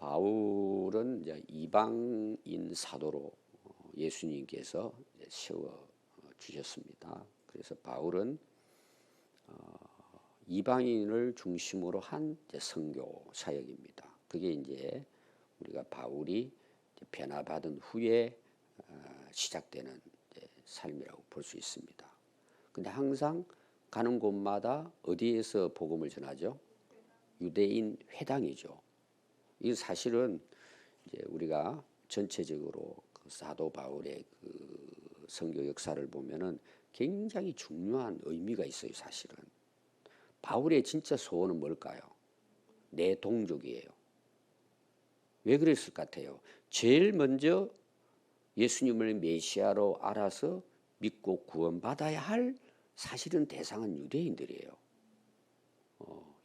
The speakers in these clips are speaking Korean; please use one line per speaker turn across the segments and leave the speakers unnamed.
바울은 이제 이방인 사도로 예수님께서 세워 주셨습니다. 그래서 바울은 이방인을 중심으로 한 선교 사역입니다. 그게 이제 우리가 바울이 변화받은 후에 시작되는 삶이라고 볼 수 있습니다. 근데 항상 가는 곳마다 어디에서 복음을 전하죠? 유대인 회당이죠. 이 사실은 이제 우리가 전체적으로 그 사도 바울의 그 선교 역사를 보면은 굉장히 중요한 의미가 있어요. 사실은 바울의 진짜 소원은 뭘까요? 내 동족이에요. 왜 그랬을 것 같아요? 제일 먼저 예수님을 메시아로 알아서 믿고 구원받아야 할 사실은 대상은 유대인들이에요.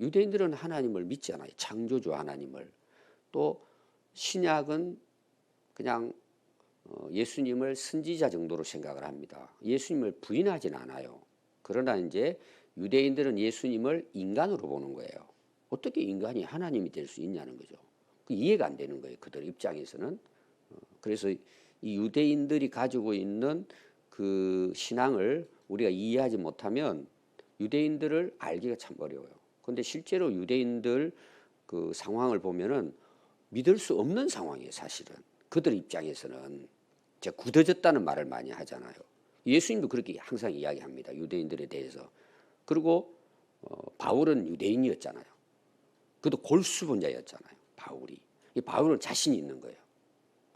유대인들은 하나님을 믿잖아요. 창조주 하나님을. 또 신약은 그냥 예수님을 선지자 정도로 생각을 합니다. 예수님을 부인하지는 않아요. 그러나 이제 유대인들은 예수님을 인간으로 보는 거예요. 어떻게 인간이 하나님이 될 수 있냐는 거죠. 이해가 안 되는 거예요. 그들 입장에서는. 그래서 이 유대인들이 가지고 있는 그 신앙을 우리가 이해하지 못하면 유대인들을 알기가 참 어려워요. 그런데 실제로 유대인들 그 상황을 보면은 믿을 수 없는 상황이에요. 사실은 그들 입장에서는 제가 굳어졌다는 말을 많이 하잖아요. 예수님도 그렇게 항상 이야기합니다. 유대인들에 대해서. 그리고 바울은 유대인이었잖아요. 그도 골수분자였잖아요. 바울이. 이 바울은 자신이 있는 거예요.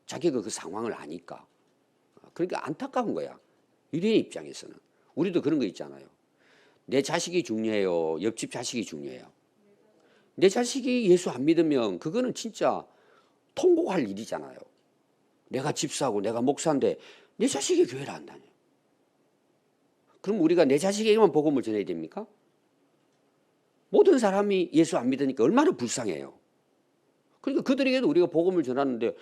자기가 그 상황을 아니까. 그러니까 안타까운 거야. 유대인 입장에서는. 우리도 그런 거 있잖아요. 내 자식이 중요해요. 옆집 자식이 중요해요. 내 자식이 예수 안 믿으면 그거는 진짜 통곡할 일이잖아요. 내가 집사고 내가 목사인데 내 자식이 교회를 안 다녀요. 그럼 우리가 내 자식에게만 복음을 전해야 됩니까? 모든 사람이 예수 안 믿으니까 얼마나 불쌍해요. 그러니까 그들에게도 우리가 복음을 전하는데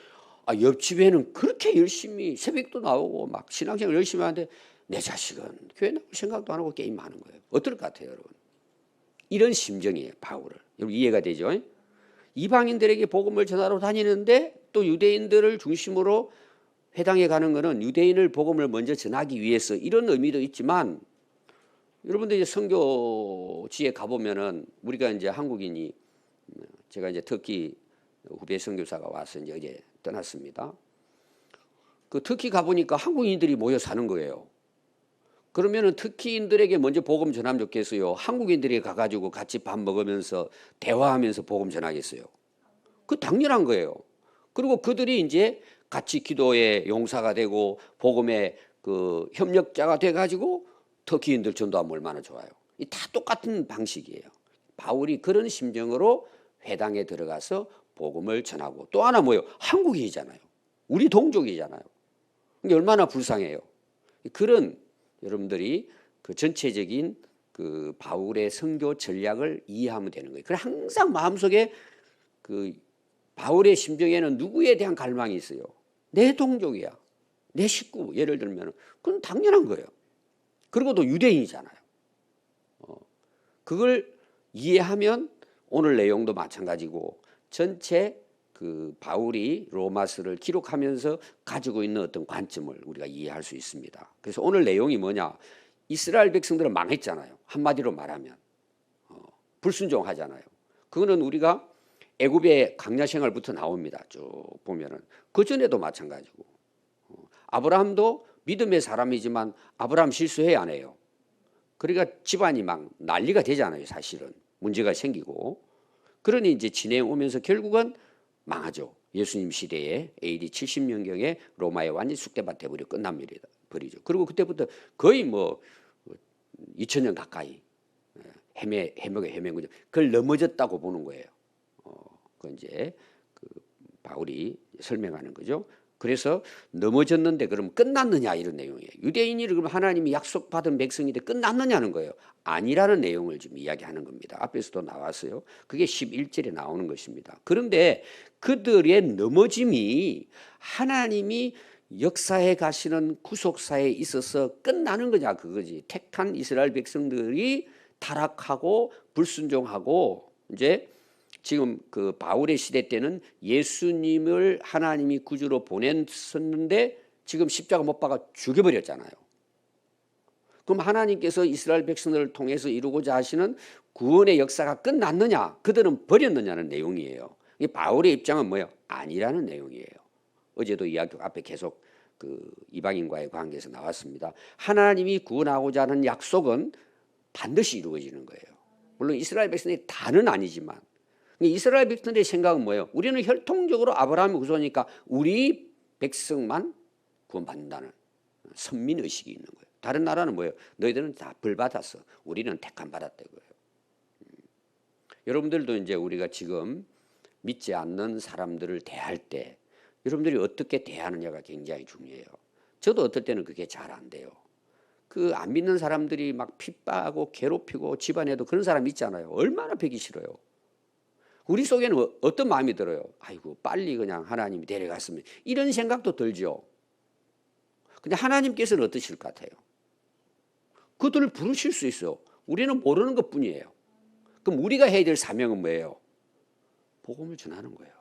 옆집에는 그렇게 열심히 새벽도 나오고 막 신앙생활 열심히 하는데 내 자식은 교회 나올 생각도 안 하고 게임하는 거예요. 어떨 것 같아요, 여러분? 이런 심정이에요, 바울을. 여러분 이해가 되죠? 이방인들에게 복음을 전하러 다니는데 또 유대인들을 중심으로 회당에 가는 것은 유대인을 복음을 먼저 전하기 위해서 이런 의미도 있지만 여러분들 이제 선교지에 가보면은 우리가 이제 한국인이 제가 이제 터키 후배 선교사가 와서 이제 어제 떠났습니다. 그 터키 가보니까 한국인들이 모여 사는 거예요. 그러면은 터키인들에게 먼저 복음 전하면 좋겠어요? 한국인들이 가가지고 같이 밥 먹으면서 대화하면서 복음 전하겠어요? 그 당연한 거예요. 그리고 그들이 이제 같이 기도의 용사가 되고 복음의 그 협력자가 돼가지고 터키인들 전도하면 얼마나 좋아요. 이 다 똑같은 방식이에요. 바울이 그런 심정으로 회당에 들어가서 복음을 전하고 또 하나 뭐예요? 한국인이잖아요. 우리 동족이잖아요. 이게 얼마나 불쌍해요. 그런 여러분들이 그 전체적인 그 바울의 선교 전략을 이해하면 되는 거예요. 그래 항상 마음속에 그 바울의 심정에는 누구에 대한 갈망이 있어요. 내 동족이야. 내 식구. 예를 들면 그건 당연한 거예요. 그리고 또 유대인이잖아요. 그걸 이해하면 오늘 내용도 마찬가지고 전체 그 바울이 로마서를 기록하면서 가지고 있는 어떤 관점을 우리가 이해할 수 있습니다. 그래서 오늘 내용이 뭐냐? 이스라엘 백성들은 망했잖아요. 한마디로 말하면 불순종하잖아요. 그거는 우리가 애굽의 광야 생활부터 나옵니다. 쭉 보면은 그 전에도 마찬가지고 아브라함도 믿음의 사람이지만 아브라함 실수해야 안 해요. 그러니까 집안이 막 난리가 되잖아요. 사실은 문제가 생기고 그러니 이제 지내오면서 결국은 망하죠. 예수님 시대에 AD 70년경에 로마에 완전히 쑥대밭 돼버려 끝나버리죠. 그리고 그때부터 거의 뭐 2000년 가까이 헤매는 거죠. 그걸 넘어졌다고 보는 거예요. 그 이제 그 바울이 설명하는 거죠. 그래서 넘어졌는데 그러면 끝났느냐 이런 내용이에요. 유대인이 그러면 하나님이 약속받은 백성인데 끝났느냐는 거예요. 아니라는 내용을 지금 이야기하는 겁니다. 앞에서도 나왔어요. 그게 11절에 나오는 것입니다. 그런데 그들의 넘어짐이 하나님이 역사에 가시는 구속사에 있어서 끝나는 거냐 그거지. 택한 이스라엘 백성들이 타락하고 불순종하고 이제 지금 그 바울의 시대 때는 예수님을 하나님이 구주로 보냈었는데 지금 십자가 못 박아 죽여버렸잖아요. 그럼 하나님께서 이스라엘 백성들을 통해서 이루고자 하시는 구원의 역사가 끝났느냐? 그들은 버렸느냐는 내용이에요. 이 바울의 입장은 뭐예요? 아니라는 내용이에요. 어제도 이야기 앞에 계속 그 이방인과의 관계에서 나왔습니다. 하나님이 구원하고자 하는 약속은 반드시 이루어지는 거예요. 물론 이스라엘 백성들이 다는 아니지만 이스라엘 백성들의 생각은 뭐예요? 우리는 혈통적으로 아브라함의 후손이니까 우리 백성만 구원받는다는 선민의식이 있는 거예요. 다른 나라는 뭐예요? 너희들은 다 벌 받았어. 우리는 택함 받았다 이거예요. 여러분들도 이제 우리가 지금 믿지 않는 사람들을 대할 때 여러분들이 어떻게 대하느냐가 굉장히 중요해요. 저도 어떨 때는 그게 잘 안 돼요. 그 안 믿는 사람들이 막 핍박하고 괴롭히고 집안에도 그런 사람 있잖아요. 얼마나 뵈기 싫어요. 우리 속에는 어떤 마음이 들어요? 아이고 빨리 그냥 하나님이 데려갔으면 이런 생각도 들죠. 근데 하나님께서는 어떠실 것 같아요? 그들을 부르실 수 있어요. 우리는 모르는 것뿐이에요. 그럼 우리가 해야 될 사명은 뭐예요? 복음을 전하는 거예요.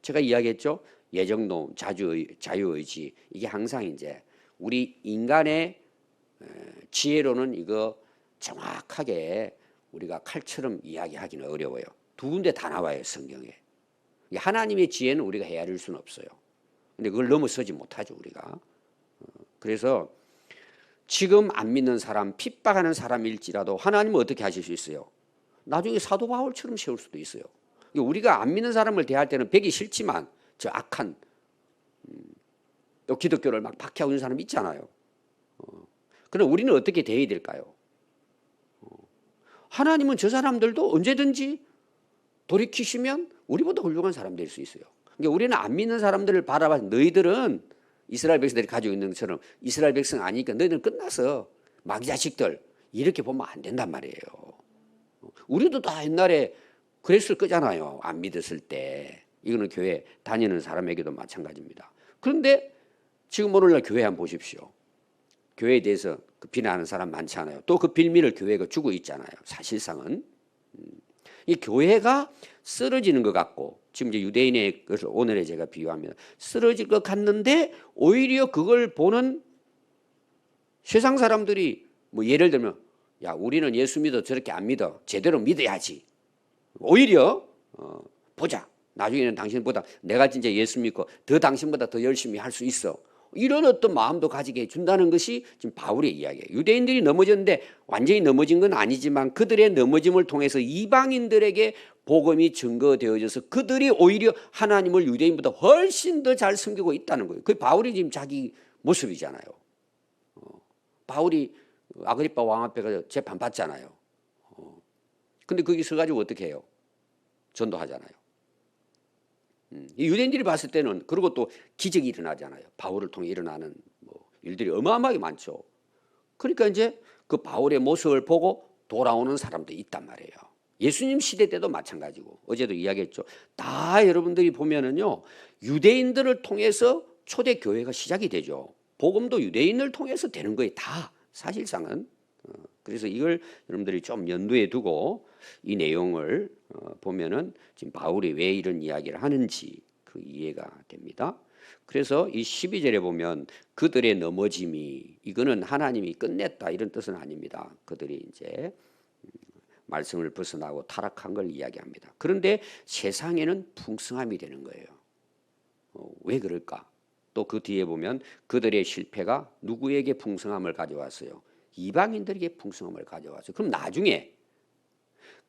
제가 이야기했죠. 예정론, 자유의지 이게 항상 이제 우리 인간의 지혜로는 이거 정확하게 우리가 칼처럼 이야기하기는 어려워요. 두 군데 다 나와요 성경에. 하나님의 지혜는 우리가 헤아릴 수는 없어요. 근데 그걸 넘어서지 못하죠 우리가. 그래서 지금 안 믿는 사람, 핍박하는 사람일지라도 하나님은 어떻게 하실 수 있어요? 나중에 사도 바울처럼 세울 수도 있어요. 우리가 안 믿는 사람을 대할 때는 뵈기 싫지만 저 악한 또 기독교를 막 박해하고 있는 사람 있잖아요. 그럼 우리는 어떻게 대해야 될까요? 하나님은 저 사람들도 언제든지 돌이키시면 우리보다 훌륭한 사람 될 수 있어요. 그러니까 우리는 안 믿는 사람들을 바라봐 너희들은 이스라엘 백성들이 가지고 있는 것처럼 이스라엘 백성 아니니까 너희들은 끝나서 마귀 자식들 이렇게 보면 안 된단 말이에요. 우리도 다 옛날에 그랬을 거잖아요. 안 믿었을 때. 이거는 교회 다니는 사람에게도 마찬가지입니다. 그런데 지금 오늘날 교회 한번 보십시오. 교회에 대해서 비난하는 사람 많지 않아요. 또 그 빌미를 교회가 주고 있잖아요. 사실상은. 이 교회가 쓰러지는 것 같고 지금 이제 유대인의 것을 오늘에 제가 비유합니다. 쓰러질 것 같는데 오히려 그걸 보는 세상 사람들이 뭐 예를 들면 야 우리는 예수 믿어 저렇게 안 믿어 제대로 믿어야지. 오히려 보자. 나중에는 당신보다 내가 진짜 예수 믿고 더 당신보다 더 열심히 할 수 있어. 이런 어떤 마음도 가지게 해준다는 것이 지금 바울의 이야기예요. 유대인들이 넘어졌는데 완전히 넘어진 건 아니지만 그들의 넘어짐을 통해서 이방인들에게 복음이 증거되어져서 그들이 오히려 하나님을 유대인보다 훨씬 더 잘 섬기고 있다는 거예요. 그게 바울이 지금 자기 모습이잖아요. 바울이 아그리파 왕 앞에 가서 재판받잖아요. 근데 거기서 가지고 어떻게 해요? 전도하잖아요. 유대인들이 봤을 때는 그리고 또 기적이 일어나잖아요. 바울을 통해 일어나는 일들이 어마어마하게 많죠. 그러니까 이제 그 바울의 모습을 보고 돌아오는 사람도 있단 말이에요. 예수님 시대 때도 마찬가지고 어제도 이야기했죠. 다 여러분들이 보면은요 유대인들을 통해서 초대 교회가 시작이 되죠. 복음도 유대인을 통해서 되는 거예요. 다 사실상은. 그래서 이걸 여러분들이 좀 염두에 두고 이 내용을 보면은 지금 바울이 왜 이런 이야기를 하는지 그 이해가 됩니다. 그래서 이 12절에 보면 그들의 넘어짐이 이거는 하나님이 끝냈다 이런 뜻은 아닙니다. 그들이 이제 말씀을 벗어나고 타락한 걸 이야기합니다. 그런데 세상에는 풍성함이 되는 거예요. 왜 그럴까? 또 그 뒤에 보면 그들의 실패가 누구에게 풍성함을 가져왔어요? 이방인들에게 풍성함을 가져왔어요. 그럼 나중에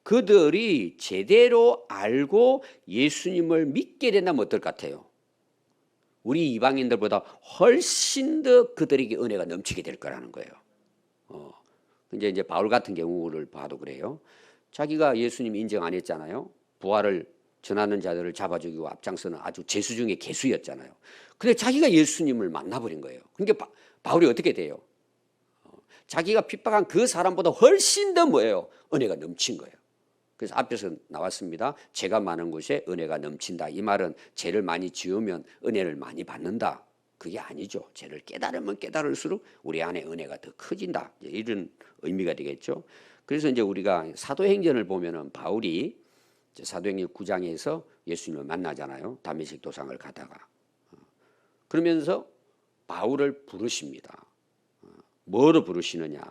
그들이 제대로 알고 예수님을 믿게 된다면 어떨 것 같아요? 우리 이방인들보다 훨씬 더 그들에게 은혜가 넘치게 될 거라는 거예요. 이제 바울 같은 경우를 봐도 그래요. 자기가 예수님 인정 안 했잖아요. 부활을 전하는 자들을 잡아 죽이고 앞장서는 아주 재수 중에 개수였잖아요. 근데 자기가 예수님을 만나버린 거예요. 그러니까 바울이 어떻게 돼요? 자기가 핍박한 그 사람보다 훨씬 더 뭐예요? 은혜가 넘친 거예요. 그래서 앞에서 나왔습니다. 죄가 많은 곳에 은혜가 넘친다. 이 말은 죄를 많이 지으면 은혜를 많이 받는다. 그게 아니죠. 죄를 깨달으면 깨달을수록 우리 안에 은혜가 더 커진다. 이런 의미가 되겠죠. 그래서 이제 우리가 사도행전을 보면은 바울이 사도행전 9장에서 예수님을 만나잖아요. 다메섹 도상을 가다가. 그러면서 바울을 부르십니다. 뭐로 부르시느냐?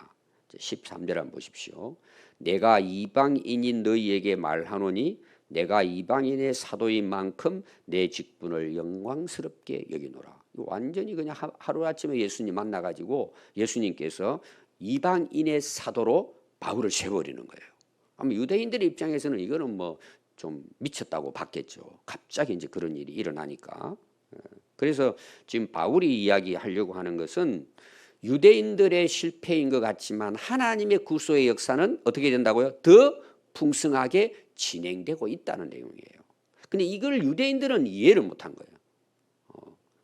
13절 한번 보십시오. 내가 이방인인 너희에게 말하노니 내가 이방인의 사도인 만큼 내 직분을 영광스럽게 여기노라. 완전히 그냥 하루아침에 예수님 만나가지고 예수님께서 이방인의 사도로 바울을 세워버리는 거예요. 아마 유대인들의 입장에서는 이거는 뭐 좀 미쳤다고 봤겠죠. 갑자기 이제 그런 일이 일어나니까. 그래서 지금 바울이 이야기하려고 하는 것은 유대인들의 실패인 것 같지만 하나님의 구소의 역사는 어떻게 된다고요? 더 풍성하게 진행되고 있다는 내용이에요. 근데 이걸 유대인들은 이해를 못한 거예요.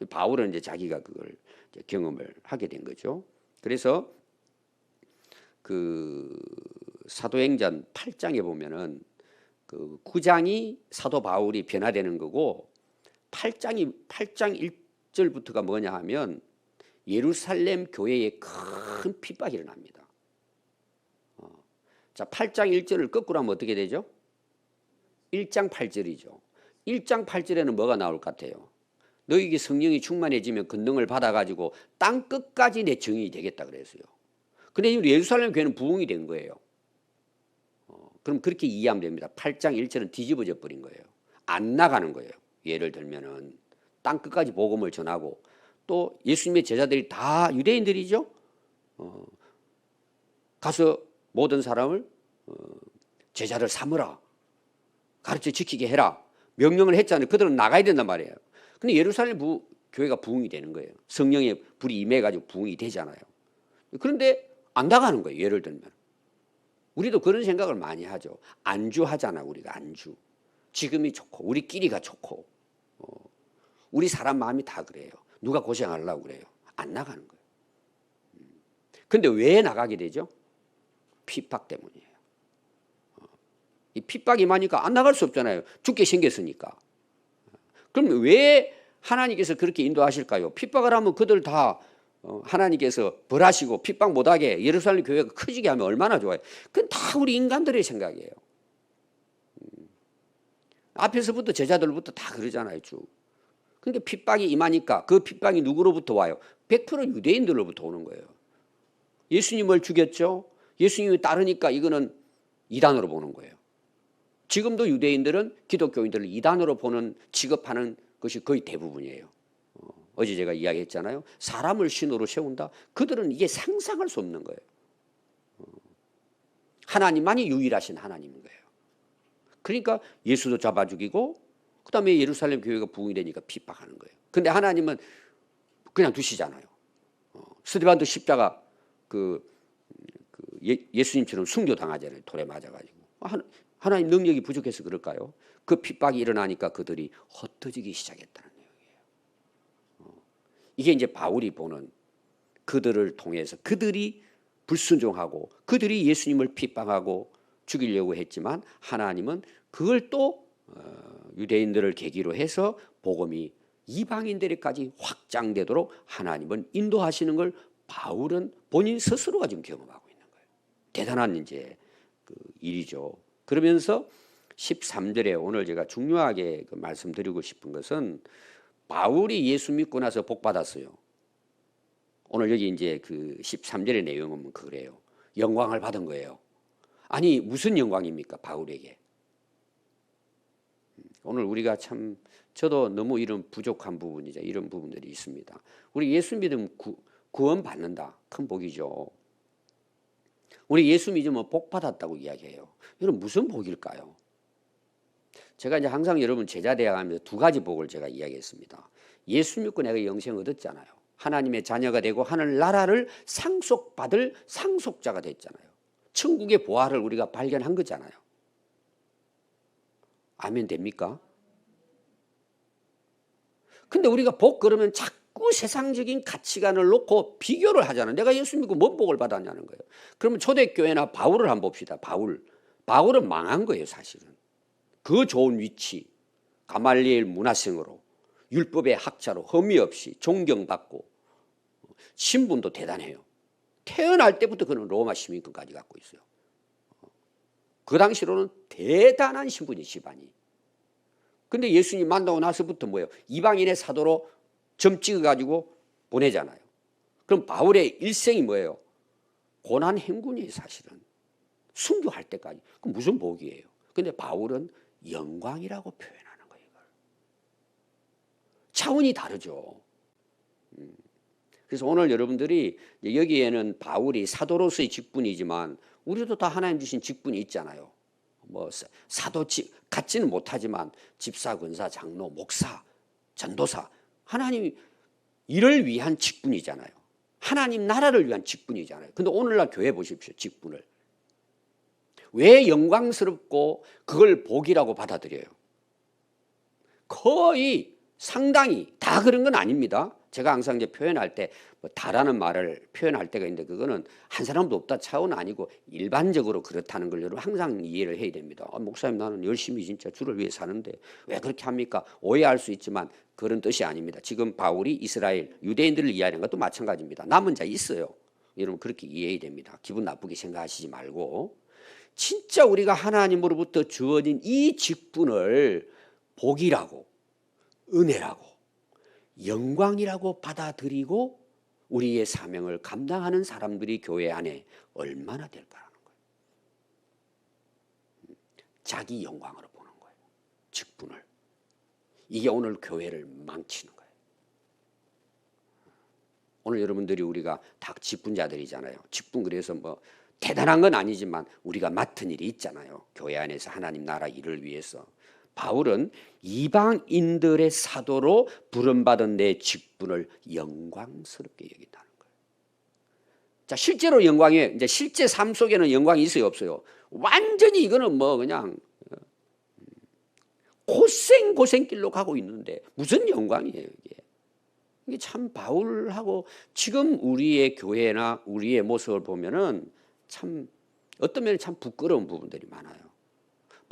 바울은 이제 자기가 그걸 이제 경험을 하게 된 거죠. 그래서 그 사도행전 8장에 보면은 그 9장이 사도 바울이 변화되는 거고 8장 1절부터가 뭐냐 하면 예루살렘 교회에 큰 핍박이 일어납니다. 자, 8장 1절을 거꾸로 하면 어떻게 되죠? 1장 8절이죠. 1장 8절에는 뭐가 나올 것 같아요? 너희에게 성령이 충만해지면 권능을 받아가지고 땅 끝까지 내 증인이 되겠다 그랬어요. 근데 예루살렘 교회는 부흥이 된 거예요. 그럼 그렇게 이해하면 됩니다. 8장 1절은 뒤집어져 버린 거예요. 안 나가는 거예요. 예를 들면은 땅 끝까지 복음을 전하고 또 예수님의 제자들이 다 유대인들이죠. 가서 모든 사람을 제자를 삼으라. 가르쳐 지키게 해라. 명령을 했잖아요. 그들은 나가야 된단 말이에요. 근데 예루살렘 교회가 부흥이 되는 거예요. 성령의 불이 임해가지고 부흥이 되잖아요. 그런데 안 나가는 거예요. 예를 들면. 우리도 그런 생각을 많이 하죠. 안주하잖아. 우리가 안주. 지금이 좋고 우리끼리가 좋고 우리 사람 마음이 다 그래요. 누가 고생하려고 그래요. 안 나가는 거예요. 그런데 왜 나가게 되죠? 핍박 때문이에요. 이 핍박이 많으니까 안 나갈 수 없잖아요. 죽게 생겼으니까. 그럼 왜 하나님께서 그렇게 인도하실까요? 핍박을 하면 그들 다 하나님께서 벌하시고 핍박 못하게 예루살렘 교회가 커지게 하면 얼마나 좋아요. 그건 다 우리 인간들의 생각이에요. 앞에서부터 제자들부터 다 그러잖아요. 쭉. 그러니까 핍박이 임하니까 그 핍박이 누구로부터 와요? 100% 유대인들로부터 오는 거예요. 예수님을 죽였죠. 예수님을 따르니까 이거는 이단으로 보는 거예요. 지금도 유대인들은 기독교인들을 이단으로 보는 취급하는 것이 거의 대부분이에요. 어제 제가 이야기했잖아요. 사람을 신으로 세운다. 그들은 이게 상상할 수 없는 거예요. 하나님만이 유일하신 하나님인 거예요. 그러니까 예수도 잡아 죽이고 그다음에 예루살렘 교회가 부흥이 되니까 핍박하는 거예요. 근데 하나님은 그냥 두시잖아요. 스데반도 십자가 예수님처럼 순교당하잖아요. 돌에 맞아가지고. 하나님 능력이 부족해서 그럴까요? 그 핍박이 일어나니까 그들이 흩어지기 시작했다는 내용이에요. 이게 이제 바울이 보는 그들을 통해서 그들이 불순종하고 그들이 예수님을 핍박하고 죽이려고 했지만 하나님은 그걸 또 유대인들을 계기로 해서 복음이 이방인들에까지 확장되도록 하나님은 인도하시는 걸 바울은 본인 스스로가 지금 경험하고 있는 거예요. 대단한 이제 그 일이죠. 그러면서 13절에 오늘 제가 중요하게 말씀드리고 싶은 것은 바울이 예수 믿고 나서 복 받았어요. 오늘 여기 이제 그 13절의 내용은 그래요. 영광을 받은 거예요. 아니 무슨 영광입니까? 바울에게. 오늘 우리가 참 저도 너무 이런 부족한 부분이죠. 이런 부분들이 있습니다. 우리 예수 믿으면 구원 받는다. 큰 복이죠. 우리 예수 믿으면 복 받았다고 이야기해요. 이건 무슨 복일까요? 제가 이제 항상 여러분 제자 대학하면서 두 가지 복을 제가 이야기했습니다. 예수 믿고 내가 영생 얻었잖아요. 하나님의 자녀가 되고 하늘 나라를 상속받을 상속자가 됐잖아요. 천국의 보화를 우리가 발견한 거잖아요. 아멘 됩니까? 근데 우리가 복 그러면 자꾸 세상적인 가치관을 놓고 비교를 하잖아요. 내가 예수 믿고 뭔 복을 받았냐는 거예요. 그러면 초대교회나 바울을 한번 봅시다. 바울은 망한 거예요. 사실은. 그 좋은 위치, 가말리엘 문화생으로 율법의 학자로 흠이 없이 존경받고 신분도 대단해요. 태어날 때부터 그는 로마 시민권까지 갖고 있어요. 그 당시로는 대단한 신분이 집안이. 근데 예수님 만나고 나서부터 뭐예요? 이방인의 사도로 점 찍어가지고 보내잖아요. 그럼 바울의 일생이 뭐예요? 고난 행군이에요, 사실은. 순교할 때까지. 그럼 무슨 복이에요? 근데 바울은 영광이라고 표현하는 거예요. 이걸. 차원이 다르죠. 그래서 오늘 여러분들이 여기에는 바울이 사도로서의 직분이지만 우리도 다 하나님 주신 직분이 있잖아요. 뭐 사도 같지는 못하지만 집사, 권사, 장로, 목사, 전도사, 하나님 이를 위한 직분이잖아요. 하나님 나라를 위한 직분이잖아요. 근데 오늘날 교회 보십시오. 직분을. 왜 영광스럽고 그걸 복이라고 받아들여요? 거의 상당히 다 그런 건 아닙니다. 제가 항상 이제 표현할 때 뭐 다라는 말을 표현할 때가 있는데 그거는 한 사람도 없다 차원은 아니고 일반적으로 그렇다는 걸 여러분 항상 이해를 해야 됩니다. 목사님 나는 열심히 진짜 주를 위해 사는데 왜 그렇게 합니까? 오해할 수 있지만 그런 뜻이 아닙니다. 지금 바울이 이스라엘 유대인들을 이해하는 것도 마찬가지입니다. 남은 자 있어요. 여러분 그렇게 이해해야 됩니다. 기분 나쁘게 생각하시지 말고 진짜 우리가 하나님으로부터 주어진 이 직분을 복이라고 은혜라고 영광이라고 받아들이고 우리의 사명을 감당하는 사람들이 교회 안에 얼마나 될까라는 거예요. 자기 영광으로 보는 거예요. 직분을. 이게 오늘 교회를 망치는 거예요. 오늘 여러분들이 우리가 다 직분자들이잖아요. 직분 그래서 뭐 대단한 건 아니지만 우리가 맡은 일이 있잖아요. 교회 안에서 하나님 나라 일을 위해서. 바울은 이방인들의 사도로 부름받은 내 직분을 영광스럽게 여긴다는 거예요. 자, 실제로 영광이 이제 실제 삶 속에는 영광이 있어요, 없어요? 완전히 이거는 뭐 그냥 고생길로 가고 있는데 무슨 영광이에요, 이게? 이게 참 바울하고 지금 우리의 교회나 우리의 모습을 보면은 참 어떤 면에 참 부끄러운 부분들이 많아요.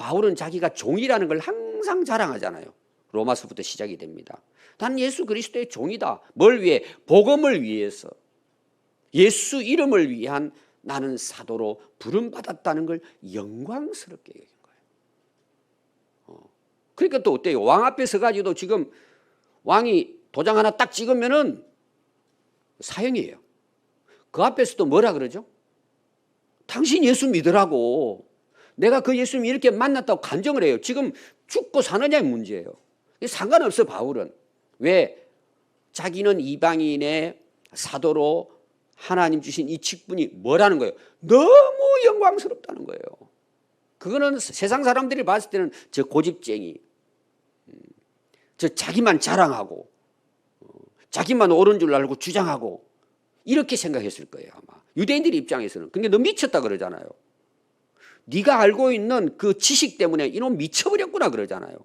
바울은 자기가 종이라는 걸 항상 자랑하잖아요. 로마서부터 시작이 됩니다. 난 예수 그리스도의 종이다. 뭘 위해? 복음을 위해서. 예수 이름을 위한 나는 사도로 부름받았다는 걸 영광스럽게 여긴 거예요. 그러니까 또 어때요? 왕 앞에 서가지고도 지금 왕이 도장 하나 딱 찍으면은 사형이에요. 그 앞에서도 뭐라 그러죠? 당신 예수 믿으라고. 내가 그 예수님 이렇게 만났다고 간증을 해요. 지금 죽고 사느냐의 문제예요. 상관없어 바울은. 왜? 자기는 이방인의 사도로 하나님 주신 이 직분이 뭐라는 거예요? 너무 영광스럽다는 거예요. 그거는 세상 사람들이 봤을 때는 저 고집쟁이, 저 자기만 자랑하고 자기만 옳은 줄 알고 주장하고 이렇게 생각했을 거예요 아마. 유대인들 입장에서는. 그러니까 너 미쳤다 그러잖아요. 네가 알고 있는 그 지식 때문에 이놈 미쳐버렸구나 그러잖아요.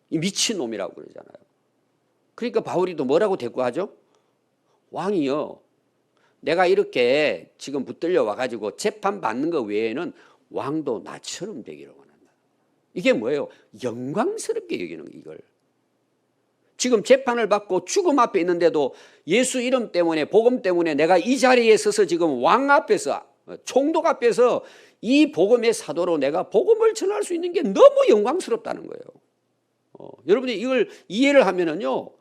이 미친놈이라고 그러잖아요. 그러니까 바울이도 뭐라고 대꾸하죠? 왕이요, 내가 이렇게 지금 붙들려 와가지고 재판받는 것 외에는 왕도 나처럼 되기를 원한다. 이게 뭐예요? 영광스럽게 여기는 이걸. 지금 재판을 받고 죽음 앞에 있는데도 예수 이름 때문에 복음 때문에 내가 이 자리에 서서 지금 왕 앞에서 총독 앞에서 이 복음의 사도로 내가 복음을 전할 수 있는 게 너무 영광스럽다는 거예요. 여러분이 이걸 이해를 하면은요,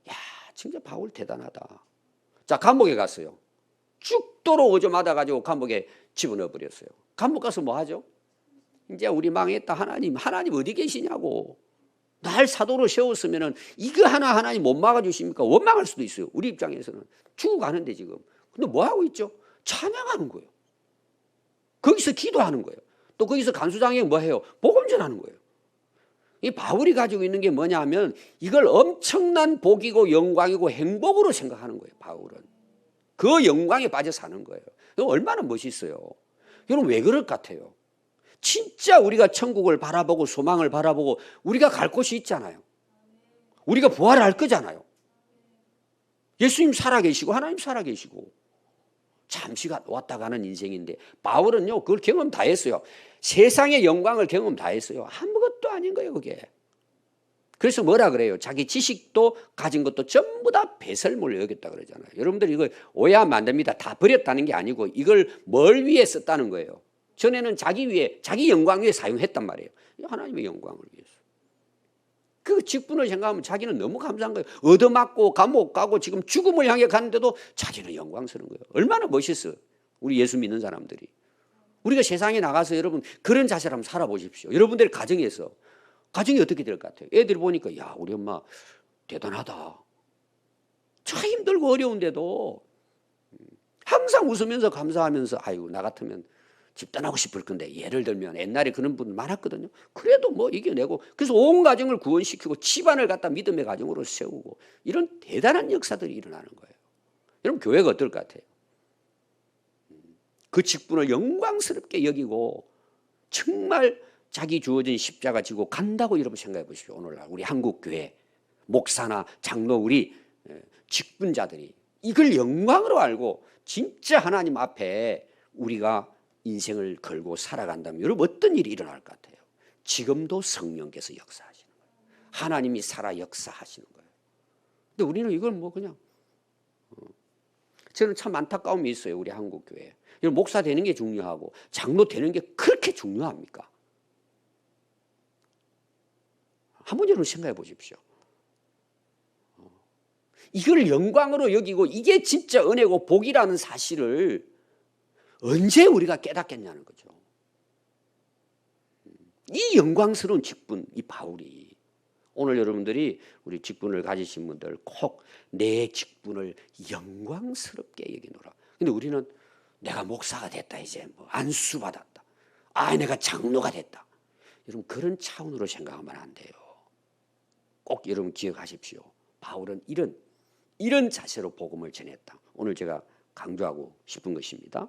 야, 진짜 바울 대단하다. 자, 감옥에 갔어요. 죽도록 오줌마다 가지고 감옥에 집어넣어 버렸어요. 감옥 가서 뭐 하죠? 이제 우리 망했다. 하나님 어디 계시냐고. 날 사도로 세웠으면은 이거 하나님 못 막아주십니까? 원망할 수도 있어요. 우리 입장에서는 죽어가는데 지금. 근데 뭐 하고 있죠? 찬양하는 거예요. 거기서 기도하는 거예요. 또 거기서 간수장에 뭐 해요? 복음 전하는 거예요. 이 바울이 가지고 있는 게 뭐냐면 이걸 엄청난 복이고 영광이고 행복으로 생각하는 거예요. 바울은 그 영광에 빠져 사는 거예요. 얼마나 멋있어요. 여러분 왜 그럴 것 같아요? 진짜 우리가 천국을 바라보고 소망을 바라보고 우리가 갈 곳이 있잖아요. 우리가 부활할 거잖아요. 예수님 살아계시고 하나님 살아계시고 잠시 왔다 가는 인생인데 바울은요 그걸 경험 다 했어요. 세상의 영광을 경험 다 했어요. 아무것도 아닌 거예요 그게. 그래서 뭐라 그래요? 자기 지식도 가진 것도 전부 다 배설물로 여겼다 그러잖아요. 여러분들 이거 오해하면 안 됩니다. 다 버렸다는 게 아니고 이걸 뭘 위해 썼다는 거예요? 전에는 자기 위해, 자기 영광 위해 사용했단 말이에요. 하나님의 영광을 위해서. 그 직분을 생각하면 자기는 너무 감사한 거예요. 얻어맞고 감옥 가고 지금 죽음을 향해 가는데도 자기는 영광스러운 거예요. 얼마나 멋있어요. 우리 예수 믿는 사람들이. 우리가 세상에 나가서 여러분 그런 자세를 한번 살아보십시오. 여러분들 가정에서. 가정이 어떻게 될 것 같아요? 애들 보니까 야 우리 엄마 대단하다. 참 힘들고 어려운데도 항상 웃으면서 감사하면서 아이고 나 같으면 집단하고 싶을 건데 예를 들면 옛날에 그런 분 많았거든요. 그래도 뭐 이겨내고 그래서 온 가정을 구원시키고 집안을 갖다 믿음의 가정으로 세우고 이런 대단한 역사들이 일어나는 거예요. 여러분 교회가 어떨 것 같아요? 그 직분을 영광스럽게 여기고 정말 자기 주어진 십자가 지고 간다고 여러분 생각해 보십시오. 오늘날 우리 한국교회 목사나 장로 우리 직분자들이 이걸 영광으로 알고 진짜 하나님 앞에 우리가 인생을 걸고 살아간다면 여러분 어떤 일이 일어날 것 같아요? 지금도 성령께서 역사하시는 거예요. 하나님이 살아 역사하시는 거예요. 근데 우리는 이걸 뭐 그냥 저는 참 안타까움이 있어요. 우리 한국교회. 목사 되는 게 중요하고 장로 되는 게 그렇게 중요합니까? 한번 여러분 생각해 보십시오. 이걸 영광으로 여기고 이게 진짜 은혜고 복이라는 사실을 언제 우리가 깨닫겠냐는 거죠. 이 영광스러운 직분, 이 바울이 오늘 여러분들이 우리 직분을 가지신 분들 꼭 내 직분을 영광스럽게 여기노라. 근데 우리는 내가 목사가 됐다 이제 뭐 안수 받았다. 아 내가 장로가 됐다. 여러분 그런 차원으로 생각하면 안 돼요. 꼭 여러분 기억하십시오. 바울은 이런 자세로 복음을 전했다. 오늘 제가 강조하고 싶은 것입니다.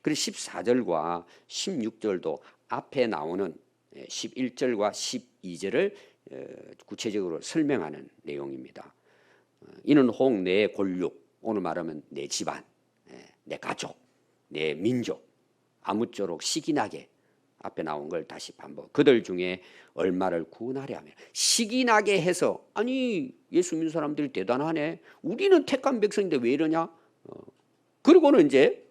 그리고 14절과 16절도 앞에 나오는 11절과 12절을 구체적으로 설명하는 내용입니다. 이는 혹 내 골육, 오늘 말하면 내 집안, 내 가족, 내 민족, 아무쪼록 시기나게 앞에 나온 걸 다시 반복. 그들 중에 얼마를 구원하려 하며 시기나게 해서 아니 예수 믿는 사람들이 대단하네. 우리는 택한 백성인데 왜 이러냐? 그리고는 이제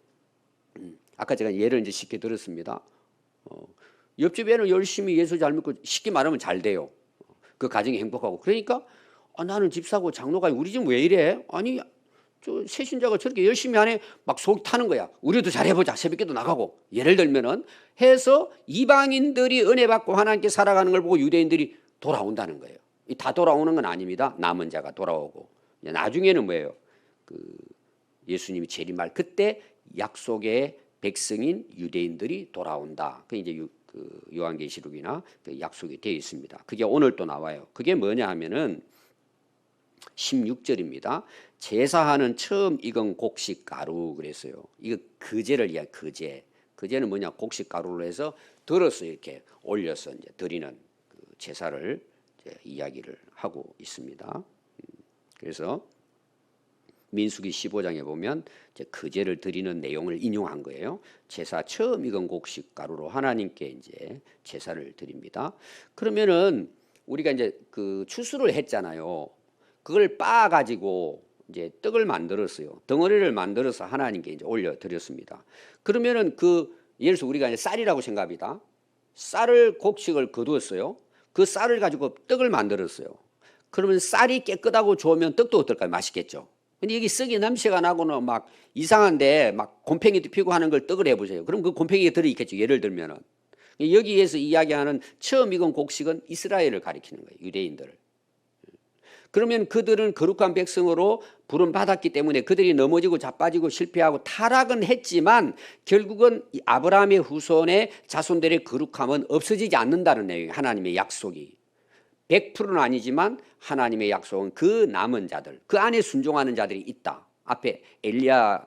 아까 제가 예를 이제 쉽게 들었습니다. 옆집에는 열심히 예수 잘 믿고 쉽게 말하면 잘 돼요. 그 가정이 행복하고 그러니까 나는 집사고 장로가 우리 집 왜 이래? 아니 저 새신자가 저렇게 열심히 하네. 막 속 타는 거야. 우리도 잘해보자. 새벽기도 나가고 예를 들면은 해서 이방인들이 은혜 받고 하나님께 살아가는 걸 보고 유대인들이 돌아온다는 거예요. 다 돌아오는 건 아닙니다. 남은 자가 돌아오고 나중에는 뭐예요? 예수님이 재림할 그때 약속의 백성인 유대인들이 돌아온다. 그 이제 요한계시록이나 그 약속이 되어 있습니다. 그게 오늘 또 나와요. 그게 뭐냐 하면은 16절입니다. 제사하는 처음 익은 곡식 가루 그랬어요. 이거 거제를 이야기 거제. 거제는 뭐냐? 곡식 가루로 해서 덜어서 이렇게 올려서 이제 드리는 그 제사를 이제 이야기를 하고 있습니다. 그래서 민수기 15장에 보면 이제 거제를 드리는 내용을 인용한 거예요. 제사 처음 익은 곡식 가루로 하나님께 이제 제사를 드립니다. 그러면은 우리가 이제 그 추수를 했잖아요. 그걸 빻아 가지고 이제 떡을 만들었어요. 덩어리를 만들어서 하나님께 이제 올려 드렸습니다. 그러면은 예를 들어서 우리가 이제 쌀이라고 생각합니다. 쌀을 곡식을 거두었어요. 그 쌀을 가지고 떡을 만들었어요. 그러면 쌀이 깨끗하고 좋으면 떡도 어떨까요? 맛있겠죠. 근데 여기 썩이 냄새가 나고는 막 이상한데 막 곰팡이도 피고 하는 걸 떡을 해보세요. 그럼 그 곰팡이가 들어있겠죠. 예를 들면은 여기에서 이야기하는 처음 익은 곡식은 이스라엘을 가리키는 거예요. 유대인들을. 그러면 그들은 거룩한 백성으로 부름 받았기 때문에 그들이 넘어지고 자빠지고 실패하고 타락은 했지만 결국은 아브라함의 후손의 자손들의 거룩함은 없어지지 않는다는 내용이 하나님의 약속이 100%는 아니지만 하나님의 약속은 그 남은 자들 그 안에 순종하는 자들이 있다. 앞에 엘리야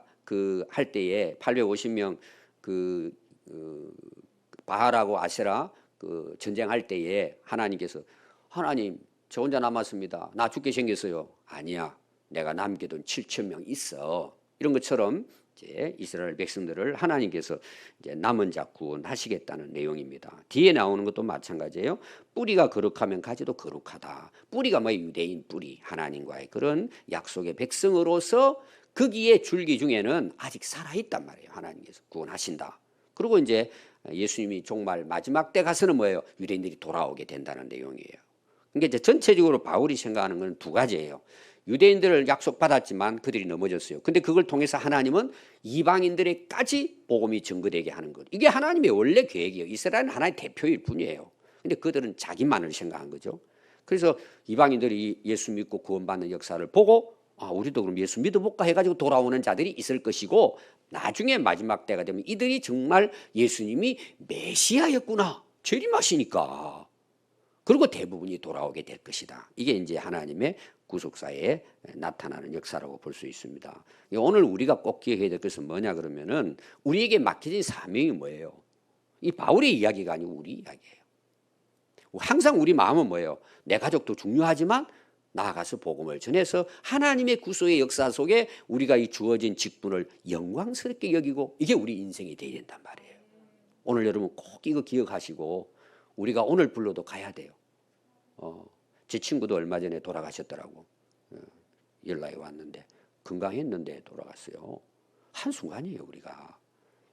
할 때에 850명 바알하고 아세라 전쟁할 때에 하나님께서 하나님 저 혼자 남았습니다. 나 죽게 생겼어요. 아니야. 내가 남겨둔 7,000명 있어. 이런 것처럼 이제 이스라엘 백성들을 하나님께서 이제 남은 자 구원하시겠다는 내용입니다. 뒤에 나오는 것도 마찬가지예요. 뿌리가 거룩하면 가지도 거룩하다. 뿌리가 뭐 유대인 뿌리, 하나님과의 그런 약속의 백성으로서 거기에 줄기 중에는 아직 살아있단 말이에요. 하나님께서 구원하신다. 그리고 이제 예수님이 종말 마지막 때 가서는 뭐예요? 유대인들이 돌아오게 된다는 내용이에요. 그러니까 이제 전체적으로 바울이 생각하는 건 두 가지예요. 유대인들을 약속받았지만 그들이 넘어졌어요. 근데 그걸 통해서 하나님은 이방인들에까지 복음이 증거되게 하는 것. 이게 하나님의 원래 계획이에요. 이스라엘은 하나의 대표일 뿐이에요. 근데 그들은 자기만을 생각한 거죠. 그래서 이방인들이 예수 믿고 구원받는 역사를 보고 우리도 그럼 예수 믿어볼까 해가지고 돌아오는 자들이 있을 것이고, 나중에 마지막 때가 되면 이들이 정말 예수님이 메시아였구나, 재림하시니까, 그리고 대부분이 돌아오게 될 것이다. 이게 이제 하나님의 구속사에 나타나는 역사라고 볼 수 있습니다. 오늘 우리가 꼭 기억해야 될 것은 뭐냐 그러면은, 우리에게 맡겨진 사명이 뭐예요? 이 바울의 이야기가 아니고 우리 이야기예요. 항상 우리 마음은 뭐예요? 내 가족도 중요하지만 나아가서 복음을 전해서 하나님의 구속의 역사 속에 우리가 이 주어진 직분을 영광스럽게 여기고, 이게 우리 인생이 되어야 된단 말이에요. 오늘 여러분 꼭 이거 기억하시고, 우리가 오늘 불러도 가야 돼요. 제 친구도 얼마 전에 돌아가셨더라고. 연락이 왔는데 건강했는데 돌아갔어요. 한순간이에요.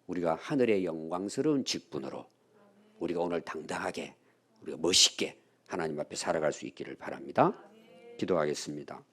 우리가 하늘의 영광스러운 직분으로 우리가 오늘 당당하게, 우리가 멋있게 하나님 앞에 살아갈 수 있기를 바랍니다. 기도하겠습니다.